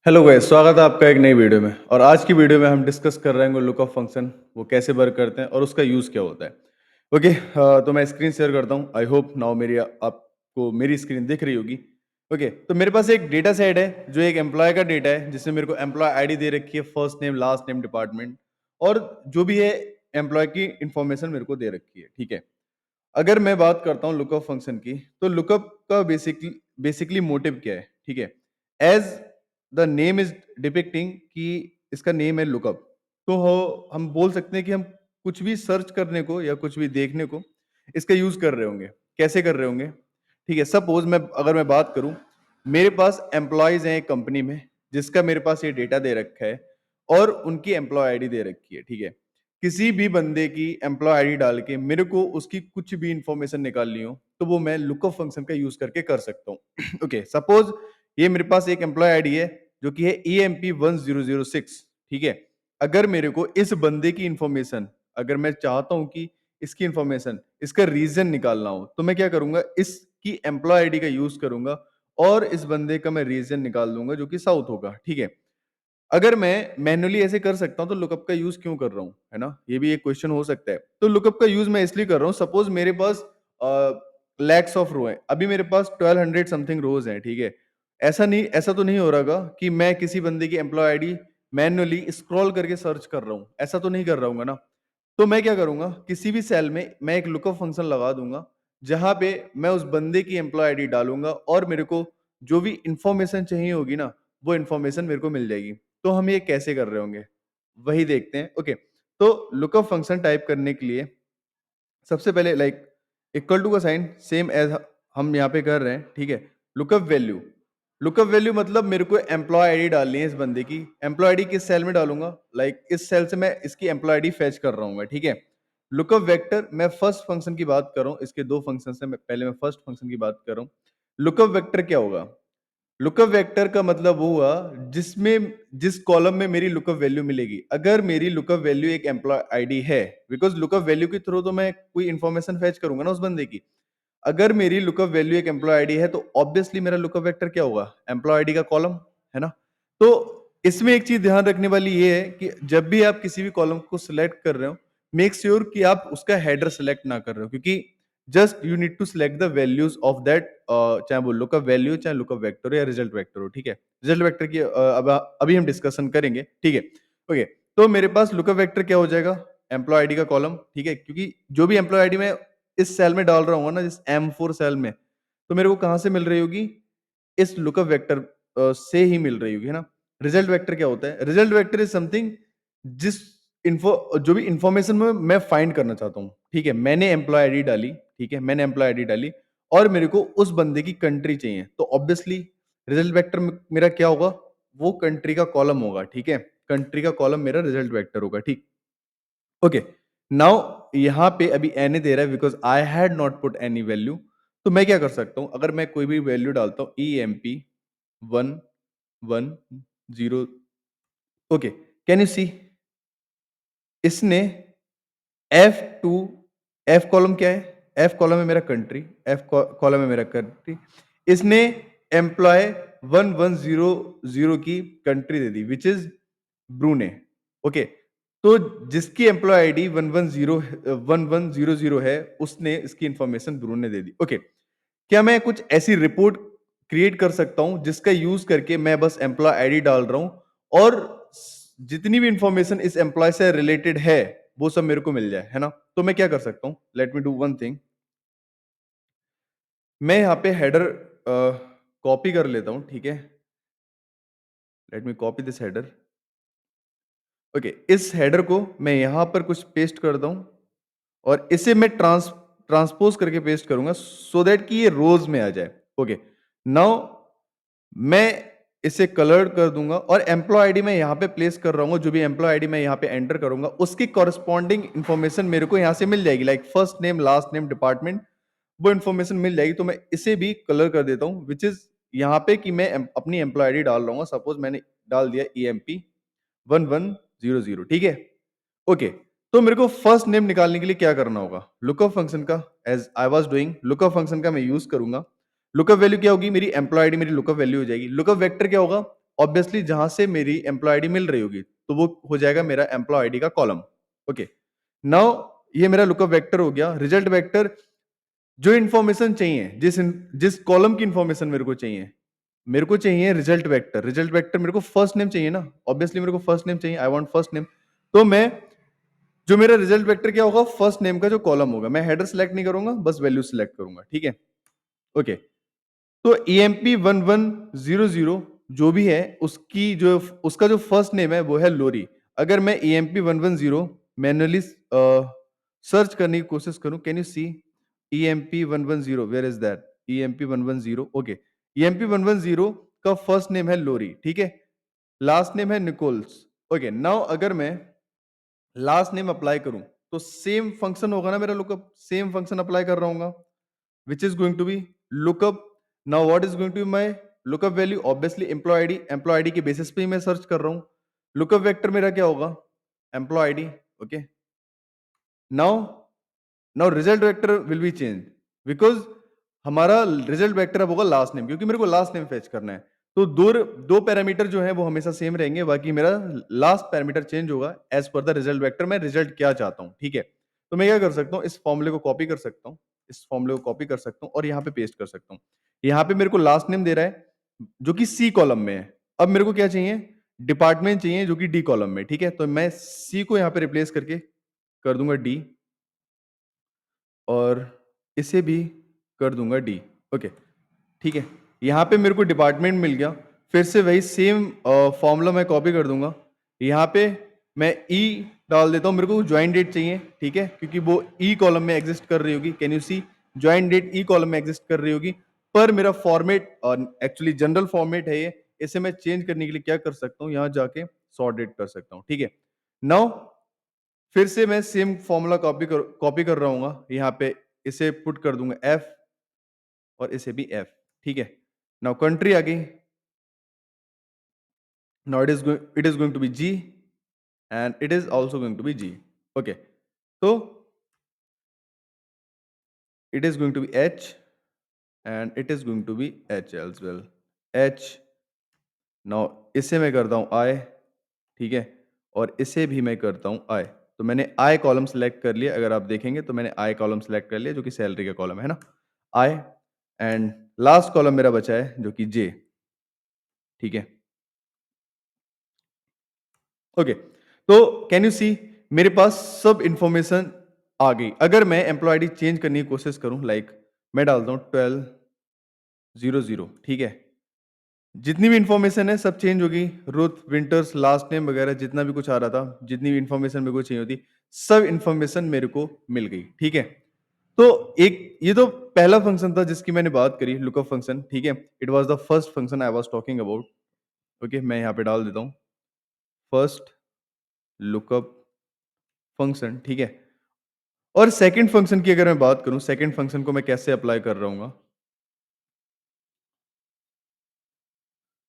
Hello guys, स्वागत है आपका एक नई वीडियो में। और आज की वीडियो में हम डिस्कस कर रहे हैं लुकअप फंक्शन, वो कैसे वर्क करते हैं और उसका यूज़ क्या होता है। ओके, तो मैं स्क्रीन शेयर करता हूँ। आई होप नाउ मेरी आपको मेरी स्क्रीन दिख रही होगी। ओके, तो मेरे पास एक डेटा सेट है जो एक एम्प्लॉय का डेटा है, जिसमें मेरे को एम्प्लॉय आईडी दे रखी है, first name, last name, department, और जो भी है एम्प्लॉय की इंफॉर्मेशन मेरे को दे रखी है। ठीक है, अगर मैं बात करता हूँ लुकअप फंक्शन की, तो लुकअप का बेसिकली मोटिव क्या है? ठीक है, as the name is depicting कि इसका नेम है लुकअप, तो हम बोल सकते हैं कि हम कुछ भी सर्च करने को या कुछ भी देखने को इसका यूज कर रहे होंगे। कैसे कर रहे होंगे? ठीक है, सपोज मैं बात करूं, मेरे पास एम्प्लॉयज हैं एक कंपनी में, जिसका मेरे पास ये डेटा दे रखा है और उनकी एम्प्लॉय आईडी दे रखी है। ठीक है, किसी भी बंदे की एम्प्लॉय आईडी डाल के मेरे को उसकी कुछ भी इंफॉर्मेशन निकालनी हो, तो वो मैं लुकअप फंक्शन का यूज करके कर सकता हूँ। ओके, सपोज ये मेरे पास एक एम्प्लॉय आईडी है जो कि है EMP1006। ठीक है, अगर मेरे को इस बंदे की इंफॉर्मेशन, अगर मैं चाहता हूं कि इसकी इंफॉर्मेशन, इसका रीजन निकालना हो, तो मैं क्या करूंगा, इसकी एम्प्लॉय आईडी का यूज करूंगा और इस बंदे का मैं रीजन निकाल दूंगा जो कि साउथ होगा। ठीक है, अगर मैं मैन्युअली ऐसे कर सकता हूँ, तो लुकअप का यूज क्यों कर रहा हूँ, है ना? ये भी एक क्वेश्चन हो सकता है। तो लुकअप का यूज मैं इसलिए कर रहा हूँ, सपोज मेरे पास लैक्स ऑफ रो है, अभी मेरे पास 1200 समथिंग रोज हैं। ठीक है, ऐसा तो नहीं हो रहा कि मैं किसी बंदे की एम्प्लॉय आईडी मैन्युअली स्क्रॉल करके सर्च कर रहा हूँ, ऐसा तो नहीं कर रहा हूँ ना। तो मैं क्या करूंगा, किसी भी सेल में मैं एक लुकअप फंक्शन लगा दूंगा, जहां पे मैं उस बंदे की एम्प्लॉय आईडी डालूंगा और मेरे को जो भी इंफॉर्मेशन चाहिए होगी ना, वो इंफॉर्मेशन मेरे को मिल जाएगी। तो हम ये कैसे कर रहे होंगे, वही देखते हैं। ओके, तो लुकअप फंक्शन टाइप करने के लिए सबसे पहले लाइक इक्वल टू का साइन सेम एज हम यहाँ पे कर रहे हैं। ठीक है, लुकअप वैल्यू, लुकअप वैल्यू मतलब मेरे को एम्प्लॉय आईडी डालनी है इस बंदे की। एम्प्लॉय आईडी किस सेल में डालूंगा, लाइक इस सेल से मैं इसकी एम्प्लॉय आईडी फेच कर रहा हूँ। ठीक है, लुकअप वेक्टर, मैं फर्स्ट फंक्शन की बात कर रहा हूँ, इसके दो फंक्शन है, पहले मैं फर्स्ट फंक्शन की बात कर रहा हूँ। लुकअप वेक्टर क्या होगा? लुकअप वेक्टर का मतलब वो हुआ जिसमें जिस कॉलम में मेरी लुकअप वैल्यू मिलेगी। अगर मेरी लुकअप वैल्यू एक एम्प्लॉय आईडी है, बिकॉज लुकअप वैल्यू के थ्रू तो मैं कोई इंफॉर्मेशन फेच करूंगा ना उस बंदे की। अगर मेरी लुकअप वैल्यू एक एम्प्लॉय आईडी है, तो ऑब्वियसली मेरा लुकअप वेक्टर क्या होगा? एम्प्लॉय आईडी का कॉलम, है ना? तो इसमें एक चीज ध्यान रखने वाली ये है कि जब भी आप किसी भी कॉलम को सिलेक्ट कर रहे हो, मेक श्योर कि आप उसका हेडर सेलेक्ट ना कर रहे हो, क्योंकि just you need to select the values of that, चाहे वो लुकअप वैल्यू, चाहे लुकअप वेक्टर हो या रिजल्ट वेक्टर हो। ठीक है, रिजल्ट वेक्टर की अब अभी हम डिस्कशन करेंगे। ठीक है, ओके, तो मेरे पास लुकअप वेक्टर क्या हो जाएगा? एम्प्लॉय आईडी का कॉलम। ठीक है, क्योंकि जो भी एम्प्लॉय आईडी मैं इस सेल में डाल रहा हूँ ना, जिस M4 सेल में, तो मेरे को कहां से मिल रही होगी? इस लुकअप वेक्टर से ही मिल रही होगी, है ना? रिजल्ट वेक्टर क्या होता है? रिजल्ट वेक्टर इज समथिंग जिस जो भी इंफॉर्मेशन में मैं फाइंड करना चाहता हूँ। ठीक है, मैंने एम्प्लॉय आईडी डाली। ठीक है, मैंने एम्प्लॉय आईडी डाली और मेरे को उस बंदे की कंट्री चाहिए, तो ऑब्वियसली रिजल्ट वेक्टर मेरा क्या होगा? वो कंट्री का कॉलम होगा। ठीक है, कंट्री का कॉलम मेरा रिजल्ट वेक्टर होगा। ठीक, ओके, नाउ यहाँ पे अभी एन दे रहा है because I had not put any value. तो मैं क्या कर सकता हूँ, अगर मैं कोई भी वैल्यू डालता हूँ, EMP1110। ओके, कैन यू सी, इसने F2, F कॉलम क्या है? F कॉलम है मेरा कंट्री, F कॉलम है मेरा कंट्री। इसने एम्प्लॉय 1100 की country they the, which is ब्रूने। Okay, तो जिसकी एम्प्लॉय आईडी 1100 है, उसने इसकी इंफॉर्मेशन ब्रूने दे दी। ओके, क्या मैं कुछ ऐसी रिपोर्ट क्रिएट कर सकता हूं जिसका यूज करके मैं बस एम्प्लॉय आईडी डाल रहा हूं और जितनी भी इंफॉर्मेशन इस एम्प्लॉय से रिलेटेड है, वो सब मेरे को मिल जाए, है ना? तो मैं क्या कर सकता हूं, let me do one thing. मैं यहाँ पे हेडर कॉपी कर लेता हूं। ठीक है, let me copy this header. Okay, इस हेडर को मैं यहां पर कुछ पेस्ट करता हूं और इसे मैं ट्रांसपोज करके पेस्ट करूंगा सो दैट कि ये रोज में आ जाए। ओके, नाउ मैं इसे कलर्ड कर दूंगा और एम्प्लॉय आईडी मैं यहाँ पे प्लेस कर रहा हूँ। जो भी एम्प्लॉय आईडी मैं यहाँ पे एंटर करूंगा, उसकी कॉरेस्पॉन्डिंग इन्फॉर्मेशन मेरे को यहाँ से मिल जाएगी, like first name, last name, department, वो इन्फॉर्मेशन मिल जाएगी। तो मैं इसे भी कलर कर देता हूँ, विच इज यहाँ पे कि मैं अपनी एम्प्लॉय आईडी डाल रहा हूँ। सपोज मैंने डाल दिया EMP1100। ठीक है, ओके, तो मेरे को फर्स्ट नेम निकालने के लिए क्या करना होगा? लुकअप फंक्शन का, as I was doing, lookup function का मैं यूज करूंगा। लुकअप वैल्यू क्या होगी? मेरी एम्प्लॉय आईडी मेरी लुकअप वैल्यू हो जाएगी। लुकअप वेक्टर क्या होगा? ऑब्वियसली जहां से मेरी एम्प्लॉय आईडी मिल रही होगी तो वो हो जाएगा मेरा एम्प्लॉय आईडी का कॉलम। ओके, नाउ ये मेरा लुकअप वेक्टर हो गया। रिजल्ट वेक्टर जो इन्फॉर्मेशन चाहिए, जिस कॉलम की इन्फॉर्मेशन मेरे को चाहिए रिजल्ट वेक्टर। रिजल्ट वेक्टर मेरे को फर्स्ट नेम चाहिए ना, ऑब्वियसली मेरे को फर्स्ट नेम चाहिए, आई वांट फर्स्ट नेम। तो मैं जो मेरा रिजल्ट वेक्टर क्या होगा, फर्स्ट नेम का जो कॉलम होगा, मैं हेडर सेलेक्ट नहीं करूंगा, बस वैल्यू सेलेक्ट करूंगा। ठीक है, ओके। तो EMP1100 जो भी है उसका जो फर्स्ट नेम है वो है लोरी। अगर मैं EMP110 मैन्युअली सर्च करने की कोशिश करूं, can you see EMP110, where is that? EMP110, okay. EMP110 का फर्स्ट नेम है लोरी, ठीक है। लास्ट नेम है निकोल्स। ओके, नाउ अगर मैं लास्ट नेम अप्लाई करूं तो सेम फंक्शन होगा ना मेरा, लुकअप सेम फंक्शन अप्लाई कर रहा हूँ, which is going to be lookup. Now what is going to be my lookup value? Obviously employee id के बेसिस पे ही मैं सर्च कर रहा हूँ। lookup वेक्टर मेरा क्या होगा? employee id, okay. Now result vector will be change because हमारा रिजल्ट वेक्टर अब होगा लास्ट नेम, क्योंकि मेरे को लास्ट नेम फेच करना है। तो दो पैरामीटर जो है वो हमेशा सेम रहेंगे, बाकी मेरा लास्ट पैरामीटर चेंज होगा as per the result vector. मैं रिजल्ट क्या चाहता हूँ, ठीक है। तो मैं क्या कर सकता हूँ, इस फॉर्मूले को कॉपी कर सकता हूँ, इस फॉर्मूले को कॉपी कर सकता हूँ और यहाँ पे पेस्ट कर सकता हूँ। यहाँ पे मेरे को लास्ट नेम दे रहा है जो कि सी कॉलम में है। अब मेरे को क्या चाहिए, डिपार्टमेंट चाहिए जो कि डी कॉलम में, ठीक है। तो मैं सी को यहाँ पे रिप्लेस करके कर दूंगा डी और इसे भी कर दूंगा डी, ओके, ठीक है। यहाँ पे मेरे को डिपार्टमेंट मिल गया। फिर से वही सेम फॉर्मूला मैं कॉपी कर दूंगा। यहाँ पे मैं ई डाल देता हूँ, मेरे को ज्वाइन डेट चाहिए, ठीक है, क्योंकि वो ई कॉलम में एग्जिस्ट कर रही होगी। Can you see, join date E column में एग्जिस्ट कर रही होगी। पर मेरा फॉर्मेट एक्चुअली जनरल फॉर्मेट है ये, इसे मैं चेंज करने के लिए क्या कर सकता हूँ, यहाँ जाके सॉर्ट डेट कर सकता हूँ, ठीक है। नाउ फिर से मैं सेम फॉर्मूला कॉपी कर रहा हूँ, यहाँ पे इसे पुट कर दूंगा एफ और इसे भी एफ, ठीक है। नाउ कंट्री आ गई। Now it is going to be G and it is also going to be G, okay. तो it is going to be H and it is going to be H as well, H. Now इसे मैं करता हूँ आई, ठीक है, और इसे भी मैं करता हूँ आई। तो मैंने आई कॉलम सेलेक्ट कर लिया, अगर आप देखेंगे तो मैंने आई कॉलम सेलेक्ट कर लिया जो कि सैलरी का कॉलम है ना, आई। एंड लास्ट कॉलम मेरा बचा है जो कि जे, ठीक है, ओके। तो कैन यू सी मेरे पास सब इंफॉर्मेशन आ गई। अगर मैं एम्प्लॉय आईडी चेंज करने की कोशिश करूं, लाइक मैं डालता हूं 1200, ठीक है, जितनी भी इंफॉर्मेशन है सब चेंज होगी। रुथ, विंटर्स, लास्ट नेम वगैरह जितना भी कुछ आ रहा था, जितनी भी इंफॉर्मेशन मेरे को चाहिए होती, सब इंफॉर्मेशन मेरे को मिल गई, ठीक है। तो एक ये तो पहला फंक्शन था जिसकी मैंने बात करी, लुकअप फंक्शन, ठीक है। It was the first function I was talking about, okay. मैं यहाँ पे डाल देता हूँ फर्स्ट लुकअप फंक्शन, ठीक है। और सेकंड फंक्शन की अगर मैं बात करूं, सेकंड फंक्शन को मैं कैसे अप्लाई कर रहा हूँ,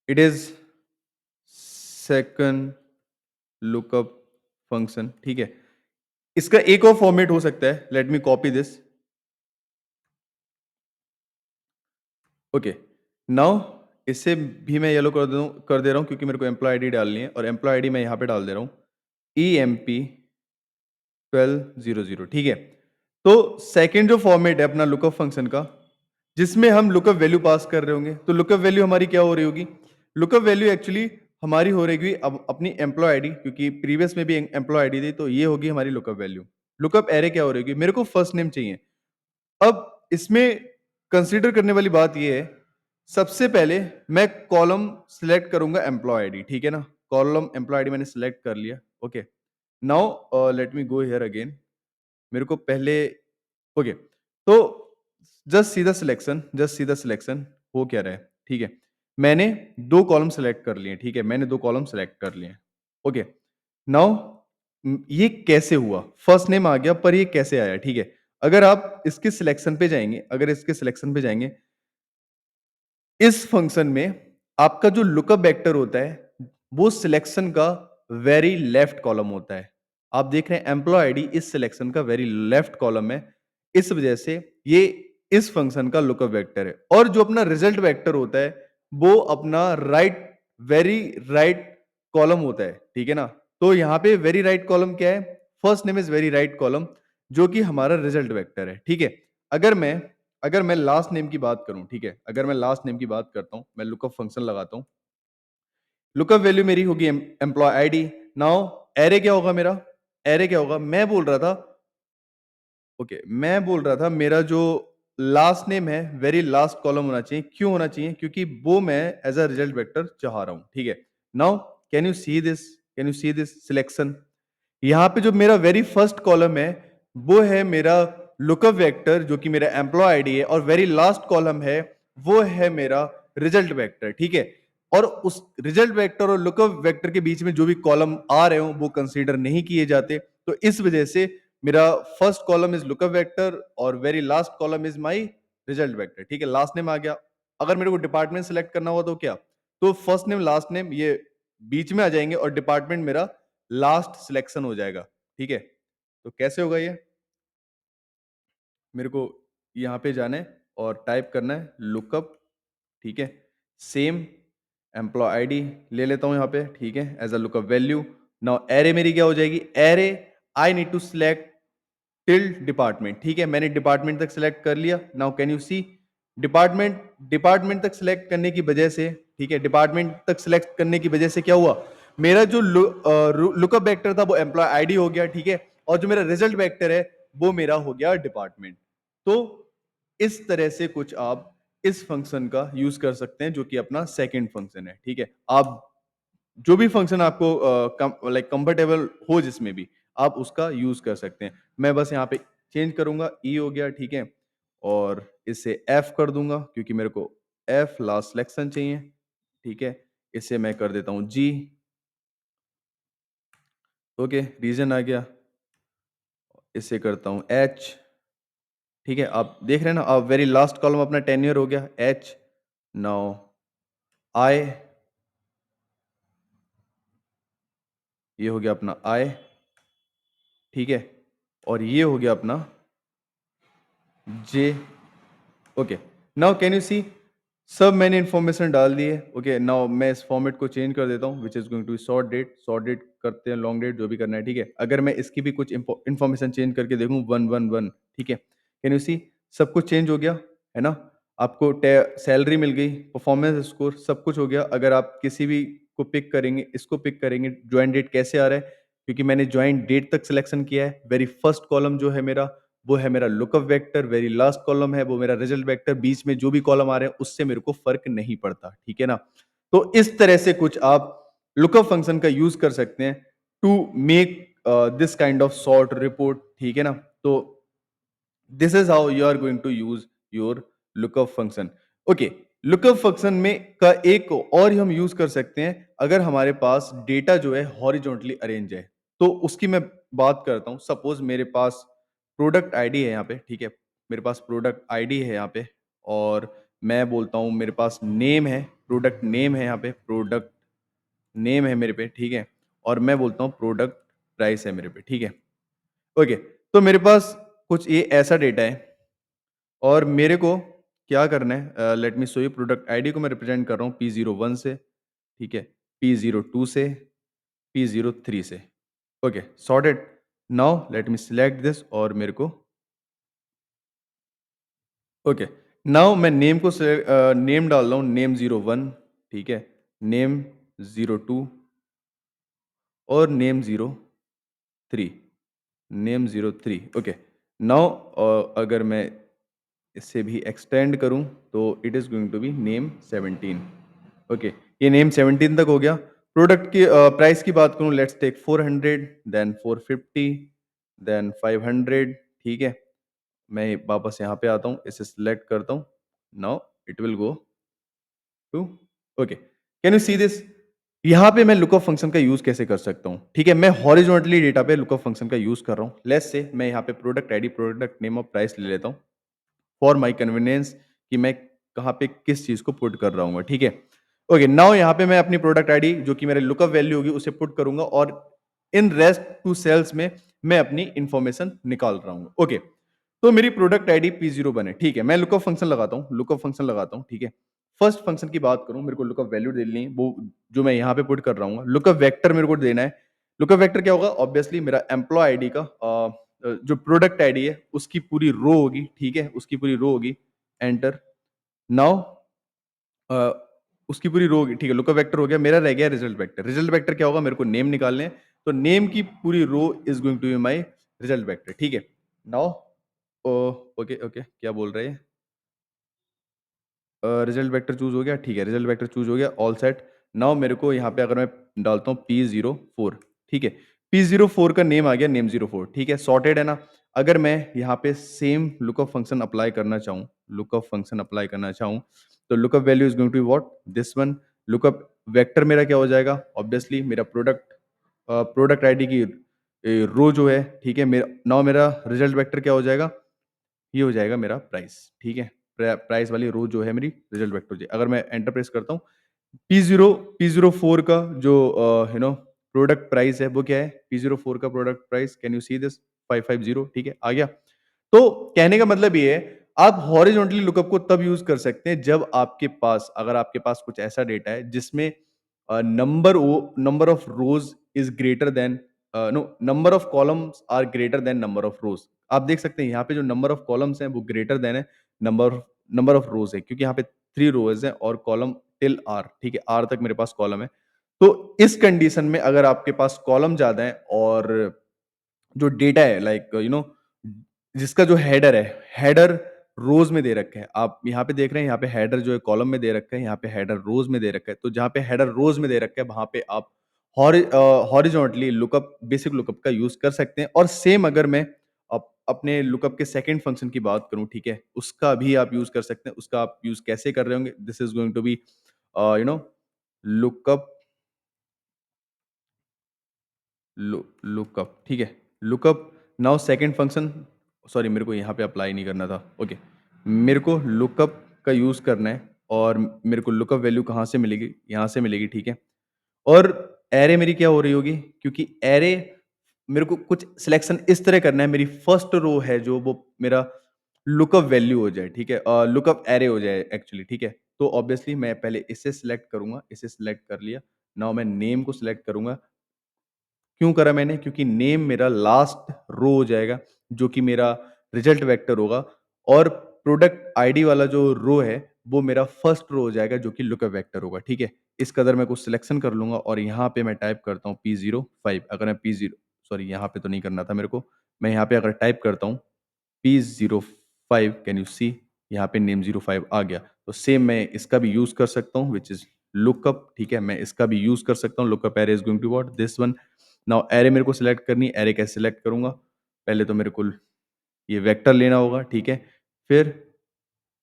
it is second lookup function, ठीक है। इसका एक और फॉर्मेट हो सकता है, let me copy this, okay. Now इसे भी मैं येलो कर दे रहा हूं क्योंकि मेरे को एम्प्लॉय आईडी डालनी है, और एम्प्लॉय आईडी मैं यहां पे डाल दे रहा हूं EMP1200, ठीक है। तो सेकंड जो फॉर्मेट है अपना लुकअप फंक्शन का, जिसमें हम लुकअप वैल्यू पास कर रहे होंगे, तो लुकअप वैल्यू हमारी क्या हो रही होगी, लुकअप वैल्यू एक्चुअली हमारी हो रहेगी अब अपनी एम्प्लॉय आईडी, क्योंकि प्रीवियस में भी एम्प्लॉय आईडी थी, तो ये होगी हमारी लुकअप वैल्यू। लुकअप एरे क्या हो रहेगी, मेरे को फर्स्ट नेम चाहिए। अब इसमें कंसीडर करने वाली बात ये है, सबसे पहले मैं कॉलम सिलेक्ट करूंगा एम्प्लॉय आईडी, ठीक है ना। कॉलम एम्प्लॉय आईडी मैंने सिलेक्ट कर लिया, okay. Now let me go here again. मेरे को पहले, ओके, तो जस्ट सी द सिलेक्शन हो क्या रहा है, ठीक है। मैंने दो कॉलम सेलेक्ट कर लिए, ठीक है, मैंने दो कॉलम सेलेक्ट कर लिए, ओके। नाउ ये कैसे हुआ, फर्स्ट नेम आ गया पर ये कैसे आया, ठीक है। अगर आप इसके सिलेक्शन पे जाएंगे, इस फंक्शन में आपका जो लुकअप वेक्टर होता है वो सिलेक्शन का वेरी लेफ्ट कॉलम होता है। आप देख रहे हैं एम्प्लॉय आईडी इस सिलेक्शन का वेरी लेफ्ट कॉलम है, इस वजह से ये इस फंक्शन का लुकअप वेक्टर है। और जो अपना रिजल्ट वेक्टर होता है वो अपना राइट वेरी राइट कॉलम होता है, ठीक है ना? तो यहाँ पे वेरी राइट कॉलम क्या है? First name is very right column, जो कि हमारा रिजल्ट वेक्टर है, ठीक है? अगर मैं अगर मैं लास्ट नेम की बात करूं, ठीक है, अगर मैं लास्ट नेम की बात करता हूं, मैं लुकअप फंक्शन लगाता हूं। लुकअप वैल्यू मेरी होगी एम्प्लॉय आईडी। नाउ एरे क्या होगा मेरा? एरे क्या होगा? मैं बोल रहा था मेरा जो लास्ट नेम है वेरी लास्ट कॉलम होना चाहिए। क्यों होना चाहिए? क्योंकि वो मैं एज अ रिजल्ट वेक्टर चाह रहा हूं, ठीक है? Now can you see this selection? यहाँ पे जो मेरा वेरी फर्स्ट कॉलम है वो है मेरा लुकअप वेक्टर, जो कि मेरा एम्प्लॉय आईडी है, और वेरी लास्ट कॉलम है वो है मेरा रिजल्ट वेक्टर, ठीक है? और उस रिजल्ट वेक्टर और लुकअप वेक्टर के बीच में जो भी कॉलम आ रहे हो वो कंसीडर नहीं किए जाते। तो इस वजह से मेरा first column is lookup vector और very last column is my result vector, ठीक है? लास्ट नेम आ गया। अगर मेरे को डिपार्टमेंट सेलेक्ट करना हुआ तो क्या? तो फर्स्ट नेम लास्ट नेम ये बीच में आ जाएंगे और डिपार्टमेंट मेरा लास्ट सिलेक्शन हो जाएगा, ठीक है? तो कैसे होगा ये? मेरे को यहाँ पे जाना है और टाइप करना है लुकअप, ठीक है? सेम एम्प्लॉय आईडी ले लेता हूँ यहाँ पे, ठीक है, as a lookup value. Now array मेरी क्या हो जाएगी? Array I need to select till department, ठीक है? मैंने डिपार्टमेंट तक सिलेक्ट कर लिया। Now can you see department department तक सिलेक्ट करने की वजह से, ठीक है, डिपार्टमेंट तक सिलेक्ट करने की वजह से क्या हुआ? मेरा जो लुकअप वेक्टर था वो एम्प्लॉय आईडी हो गया, ठीक है? और जो मेरा रिजल्ट वेक्टर है वो मेरा हो गया डिपार्टमेंट। तो इस तरह से कुछ आप इस फंक्शन का यूज कर सकते हैं, जो कि अपना सेकंड फंक्शन है, ठीक है? आप जो भी फंक्शन आपको लाइक कंफर्टेबल हो जिसमें भी, आप उसका यूज कर सकते हैं। मैं बस यहाँ पे चेंज करूंगा, ई हो गया, ठीक है, और इसे एफ कर दूंगा क्योंकि मेरे को एफ लास्ट सिलेक्शन चाहिए, ठीक है? इसे मैं कर देता हूँ जी। ओके, रीजन आ गया। इसे करता हूँ एच, ठीक है? आप देख रहे हैं ना, अब वेरी लास्ट कॉलम अपना टेन्योर हो गया एच। नाउ आई, ये हो गया अपना आई, ठीक है, और ये हो गया अपना जे। ओके, नाउ कैन यू सी सब मैंने इन्फॉर्मेशन डाल दी है। ओके, नाउ मैं इस फॉर्मेट को चेंज कर देता हूँ, which is going to short date करते हैं, लॉन्ग डेट, जो भी करना है, ठीक है? अगर मैं इसकी भी कुछ इन्फॉर्मेशन चेंज करके देखूँ 111, ठीक है, कैन यू सी सब कुछ चेंज हो गया, है ना? आपको सैलरी मिल गई, परफॉर्मेंस स्कोर, सब कुछ हो गया। अगर आप किसी भी को पिक करेंगे, इसको पिक करेंगे, ज्वाइन डेट कैसे आ रहा है? क्योंकि मैंने ज्वाइन डेट तक सिलेक्शन किया है। वेरी फर्स्ट कॉलम जो है मेरा वो है मेरा lookup vector, very last column है वो मेरा रिजल्ट वेक्टर, बीच में जो भी कॉलम आ रहे हैं उससे मेरे को फर्क नहीं पड़ता, ठीक है ना? तो इस तरह से कुछ आप लुकअप फंक्शन का यूज कर सकते हैं to make this kind of short report, ठीक है ना? तो this is how you are going to use your lookup function. Okay, lookup function में का एक और हम यूज कर सकते हैं अगर हमारे पास डेटा जो है हॉरिजॉन्टली अरेंज है, तो उसकी मैं बात करता हूं। सपोज मेरे पास प्रोडक्ट आईडी है यहाँ पे, ठीक है, मेरे पास प्रोडक्ट आईडी है यहाँ पे, और मैं बोलता हूँ मेरे पास नेम है, प्रोडक्ट नेम है, यहाँ पे प्रोडक्ट नेम है मेरे पे, ठीक है, और मैं बोलता हूँ प्रोडक्ट प्राइस है मेरे पे, ठीक है? ओके, तो मेरे पास कुछ ये ऐसा डेटा है और मेरे को क्या करना है? Let me show you. Product ID को मैं रिप्रेजेंट कर रहा हूँ P01 से, ठीक है, P02 से, P03 से। Okay, sorted. Now let me select this और मेरे को ओके, नाउ मैं नेम को नेम डाल रहा हूँ, नेम 01, ठीक है, नेम 02 और नेम 03, नेम 03। ओके, नाउ अगर मैं इससे भी एक्सटेंड करूं तो it is going to be name 17। Okay, ये नेम 17 तक हो गया। प्रोडक्ट की प्राइस की बात करूं, लेट्स टेक 400, देन 450, देन 500, ठीक है? मैं वापस यहाँ पे आता हूँ, इसे सिलेक्ट करता हूँ। Now it will go to okay, can you see this? यहाँ पे मैं लुकअप फंक्शन का यूज कैसे कर सकता हूँ, ठीक है? मैं हॉरिजॉन्टली डेटा पे लुकअप फंक्शन का यूज कर रहा हूँ। लेट्स से मैं यहाँ पे प्रोडक्ट आईडी, प्रोडक्ट नेम और प्राइस ले लेता हूँ फॉर माई कन्वीनियंस, कि मैं कहाँ पे किस चीज को पुट कर रहा हूँ, ठीक है? ओके, नाउ यहाँ पे मैं अपनी प्रोडक्ट आईडी जो कि मेरे लुकअप वैल्यू होगी उसे पुट करूंगा, और इन रेस्ट टू सेल्स में मैं अपनी इंफॉर्मेशन निकाल रहा हूँ। ओके, तो मेरी प्रोडक्ट आईडी P01 है, ठीक है? मैं लुकअप फंक्शन लगाता हूँ, लुकअप फंक्शन लगाता हूँ, ठीक है? फर्स्ट फंक्शन की बात करूँ, मेरे को लुकअप वैल्यू देनी है, वो जो मैं यहाँ पे पुट कर रहा हूँ। लुकअप वेक्टर मेरे को देना है। लुकअप वेक्टर क्या होगा? ऑब्वियसली मेरा एम्प्लॉयी आईडी का जो प्रोडक्ट आईडी है, उसकी पूरी रो होगी, ठीक है? उसकी पूरी रो होगी। एंटर। नाउ अ, उसकी पूरी रो होगी, ठीक है? लुकअप वेक्टर हो गया, मेरा रह गया रिजल्ट वेक्टर। रिजल्ट वेक्टर क्या होगा? मेरे को नेम निकालने हैं, तो नेम की पूरी row is going to be my result vector, ठीक है? नाउ ओके, ओके, क्या बोल रहे हैं? रिजल्ट वेक्टर चूज़ हो गया, ठीक है, रिजल्ट वेक्टर चूज़ हो गया, ऑल सेट। नाउ मेरे को यहाँ पे अगर मैं डालता हूँ P04, ठीक है? P04 का नेम आ गया नेम04, ठीक है, सॉर्टेड है ना? अगर मैं यहाँ पे सेम लुकअप फंक्शन अप्लाई करना चाहूँ, लुकअप फंक्शन अप्लाई करना चाहूँ, तो lookup value is going to be what? This one. Lookup vector मेरा क्या हो जाएगा? ऑब्वियसली मेरा प्रोडक्ट आईडी की रो जो है, ठीक है? नाउ मेरा रिजल्ट वेक्टर क्या हो जाएगा? ये हो जाएगा मेरा प्राइस, ठीक है? प्राइस वाली रो जो है मेरी रिजल्ट वेक्टर जी। अगर मैं एंटर प्रेस करता हूँ, P04 का जो प्रोडक्ट प्राइस है वो क्या है? P04 का product price, can you see this? 550, ठीक है, आ गया। तो कहने का मतलब ये है, आप हॉरिज़ॉन्टली लुकअप को तब यूज़ कर सकते हैं जब आपके पास, अगर आपके पास कुछ ऐसा डेटा है जिसमें number of rows is greater than no number of columns are greater than number of rows. आप देख सकते हैं यहाँ पे जो नंबर ऑफ कॉलम्स हैं वो ग्रेटर देन है नंबर नंबर ऑफ रोज़ है, क्योंकि यहाँ पे 3 रोज़ हैं और कॉलम टिल आर, ठीक है? आर तक मेरे पास कॉलम है। तो इस कंडीशन में अगर आपके पास कॉलम ज़्यादा है और जो डेटा है लाइक जिसका जो हेडर है, हेडर रोज़ में दे रखा है। आप यहाँ पे देख रहे हैं, यहाँ पे हेडर जो है कॉलम में दे रखा है, यहाँ पे हेडर रोज़ में दे रखा है। तो जहाँ पे हेडर रोज़ में दे रखा है, वहाँ पे आप हॉरिज़ॉन्टली लुकअप, बेसिक लुकअप का यूज़ कर सकते हैं। और सेम अगर मैं अपने लुकअप के सेकंड फंक्शन की बात करूँ, ठीक है? उसका भी आप यूज़ कर सकते हैं। उसका आप यूज़ कैसे कर रहे होंगे? This is going to be you know lookup lookup, ठीक है? Lookup now second function, sorry मेरे को यहाँ पे अप्लाई नहीं करना था, ओके। मेरे को लुकअप का यूज़ करना है और मेरे को लुकअप वैल्यू कहाँ से मिलेगी? यहाँ से मिलेगी, ठीक है? और एरे मेरी क्या हो रही होगी? क्योंकि एरे मेरे को कुछ सिलेक्शन इस तरह करना है, मेरी फर्स्ट रो है जो वो मेरा लुकअप वैल्यू हो जाए, ठीक है? लुकअप एरे हो जाए एक्चुअली, ठीक है? तो ऑब्वियसली मैं पहले इसे सिलेक्ट करूँगा, इसे सिलेक्ट कर लिया। नाउ मैं नेम को सिलेक्ट करूँगा। क्यों करा मैंने? क्योंकि नेम मेरा लास्ट रो हो जाएगा, जो कि मेरा रिजल्ट वेक्टर होगा, और प्रोडक्ट आईडी वाला जो रो है, वो मेरा फर्स्ट रो हो जाएगा, जो कि लुकअप वेक्टर होगा, ठीक है? इस कदर मैं कुछ सिलेक्शन कर लूँगा और यहाँ पे मैं टाइप करता हूँ P05। अगर मैं P0 सॉरी यहाँ पे तो नहीं करना था मेरे को। मैं यहाँ पे अगर टाइप करता हूँ P05, कैन यू सी? यहाँ पे नेम 05 आ गया। तो सेम मैं इसका भी यूज़ कर सकता हूँ, व्हिच इज़ लुकअप, ठीक है? मैं इसका भी यूज़ कर सकता हूँ। Lookup array is going to what? This one. Now array मेरे को सिलेक्ट करनी है। एरे कैसे सिलेक्ट करूँगा? पहले तो मेरे को ये वेक्टर लेना होगा, ठीक है? फिर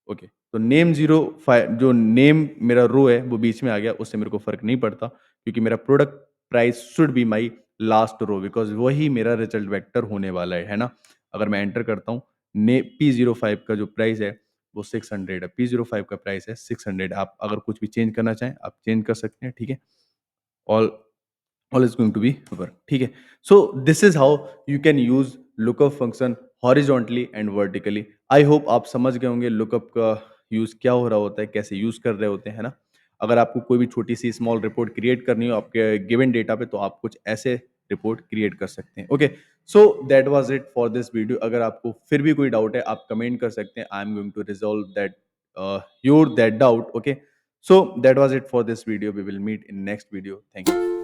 ओके, तो नेम 05 जो नेम मेरा रो है वो बीच में आ गया, उससे मेरे को फ़र्क नहीं पड़ता, क्योंकि मेरा product price should be my last row, because वही मेरा रिजल्ट वेक्टर होने वाला है ना? अगर मैं एंटर करता हूँ, ने P05 का जो प्राइस है वो 600 है। P05 का प्राइस है 600। आप अगर कुछ भी चेंज करना चाहें, आप चेंज कर सकते हैं, ठीक है? All all is going to be work, ठीक है? So this is how you can use lookup function horizontally and vertically. I hope आप समझ गए होंगे lookup का यूज़ क्या हो रहा होता है, कैसे यूज़ कर रहे होते हैं, है ना? अगर आपको कोई भी छोटी सी स्मॉल रिपोर्ट क्रिएट करनी हो आपके गिवन डेटा पे, तो आप कुछ ऐसे रिपोर्ट क्रिएट कर सकते हैं। Okay, so that was it for this video. अगर आपको फिर भी कोई डाउट है, आप कमेंट कर सकते हैं। I am going to resolve that your that doubt. Okay, so that was it for this video. We will meet in next video. Thank you.